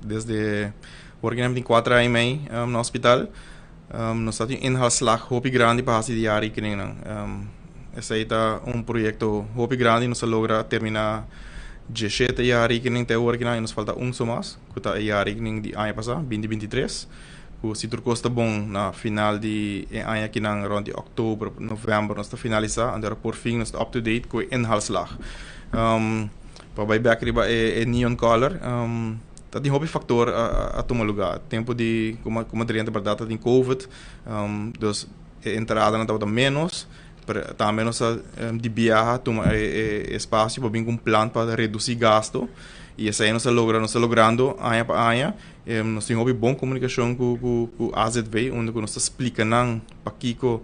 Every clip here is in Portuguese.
desde working em 4 anos mei no hospital. Nós temos inhaalslag hopi grande para fazer diário que nem esse é projeto hopi grande nós logra terminar 17 jaar rekening te working en nos falta só mais que tá jaar rekening de ano passado 2023 o se turcosta bom na final de ano aqui na rond de outubro novembro nós está finalizar and por fim nós está up to date com inhaalslag para vai back riba neon color dat die hobby factor a tomar lugar tempo de como adiante para data de covid dus entrada na tava menos também nós de viajar toma espaço para vir com plano para reduzir gasto e essa aí nós logrando ano para ano nós temos uma boa comunicação com a AZV onde nós explicamos para Kiko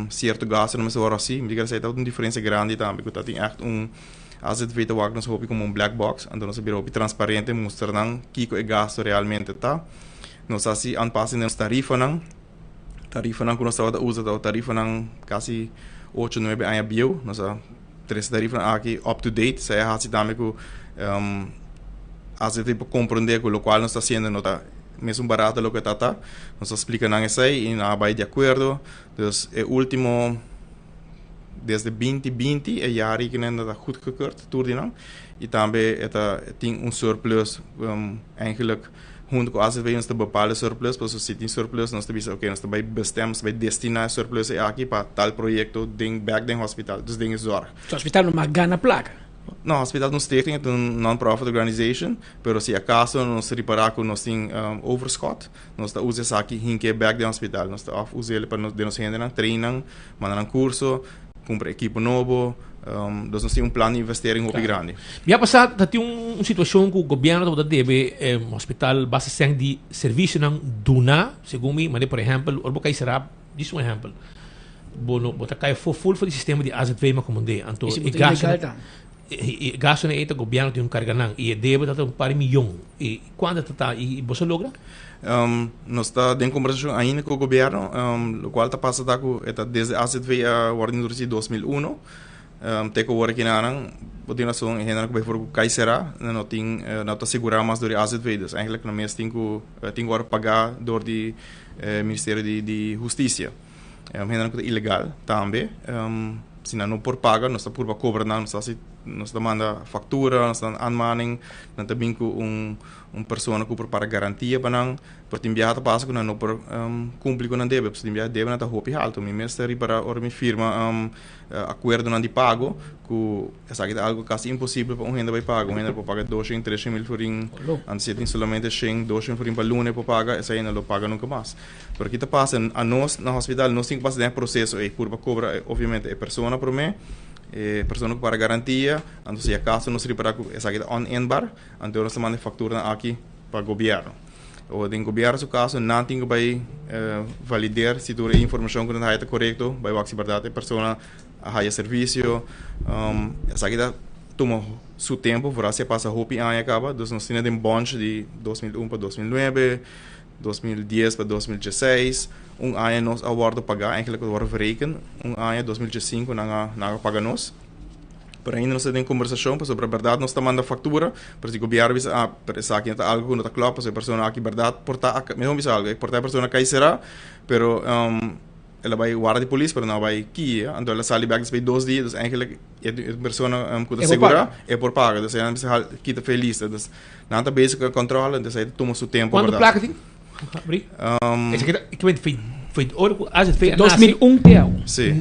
certo gasto não é assim me diga essa é uma diferença grande também porque tem echt AZV te werkt nós hobby como black box então nós biro transparente mostrando Kiko é gasto realmente tá nós assim anpassando as tarifas tarifa que nós usa a tarifa quase 8, 9 anos bio nós três tarifas aqui up to date se é assim também que às vezes para compreender o qual nós está sendo nota mesmo barato lo que tá nós explica não isso aí e não vai de acordo então é último desde 2020 é jaar que ainda está goedgekeurd tudo não e também tem surplus eigenlijk junto com a AZV nós bepalen surplus, para se tem surplus nós temos ok nós também bestemmos vai destinar surplus aqui para tal projeto ding back den hospital dus ding zorg. O hospital não magana placa. Não, o hospital não stichting é non-profit organization, pero se acaso nós reparar que nós tem overschot, nós está usa isso aqui hinke back den hospital, nós está usa ele para nós de nós render treinam, mandar curso, comprar equipo novo. Dus nós temos plano de investering muito grande. Já passado, tem uma situação que o governo deve hospital base de serviço não duna, segundo mim, mas por exemplo, o que será, diz exemplo, bono, bota cai full do sistema de AZV mas como de, então e gasto na o governo tem carga não e deve dar par milhão e quando está e você logra? Nós está em conversação ainda com o governo, o qual está passando desde AZV a ordem de 2001. Teko work na podemos só henna que for kai será não tem não está segurar mais do AZV dus eigenlijk na mês tenho agora pagar do de Ministério de Justiça henna que é ilegal também se não por paga nós está por cobrar não nós manda fatura nós está anmaning nós também com pessoa que para garantia para não por enviar passa que não por cumprir com não deve por enviar deve não está hopi alto me mestre para or me firma acordo não de pago que essa é algo quase impossível para renda vai pago renda para pagar 200 300 mil forinho antes tem somente 100 200 forinho para lunes para pagar essa aí não lo paga nunca mais porque está passa a nós no hospital nós tem que passar processo e por cobra obviamente é pessoa para mim pessoa para garantia então se acaso nós reparar essa aqui on enbar então nós manda factura aqui para o governo ou do governo, no caso, não tem que validar se a informação que não está correta, vai ser verdade, a pessoa a serviço, essa aqui toma seu tempo, por assim passa hopi ano acaba, então nós temos um bond de 2001 para 2009, 2010 para 2016, ano nós awardo pagar, eigenlijk wordt verrekend, ano 2015 não paga nós. Por ainda nós temos conversação sobre a verdade nós estamos mandando factura para se o governo diz para essa aqui algo não está claro para a pessoa aqui verdade portar mesmo diz algo portar a pessoa que será pero ela vai guarda de polícia para não vai aqui então ela sai back depois 2 dias então eigenlijk a pessoa que segura é por paga então ela precisa quita feliz então não está basic controle então aí toma seu tempo quando placa tem esse aqui foi às vezes 2001 sim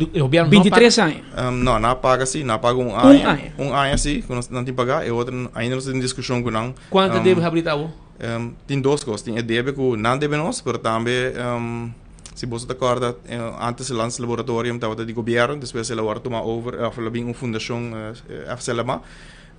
23 anos não paga assim não paga um ano assim quando não tem pagar e outro ainda não tem discussão com não quanto deve abrir o tem duas coisas tem deve que não deve nós mas também se você está acorda antes o lance laboratório estava de governo depois ela agora toma over ela vem uma fundação FCLMA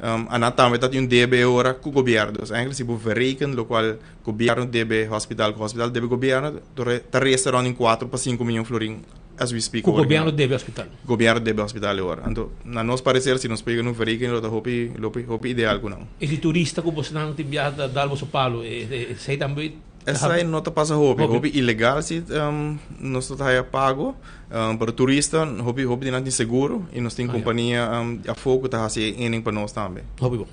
en também tem DB agora com o governo. Dus eigenlijk se você verrekenen, o qual o governo DB hospital DB governo, está restaurando em 4 para 5 milhões de florins, as we speak. O governo DB hospital. Governo DB hospital agora. Então, na nosso parecer, se nós pegamos um verrekenen, é hopi ideal com não. Esse turista que você não tem viajado da Alvo Palo, sei também. Essa aí não está passando hobby ilegal se nós está pago para turista hobby não tem seguro e nós tem companhia a fogo está assim para nós também hobby bom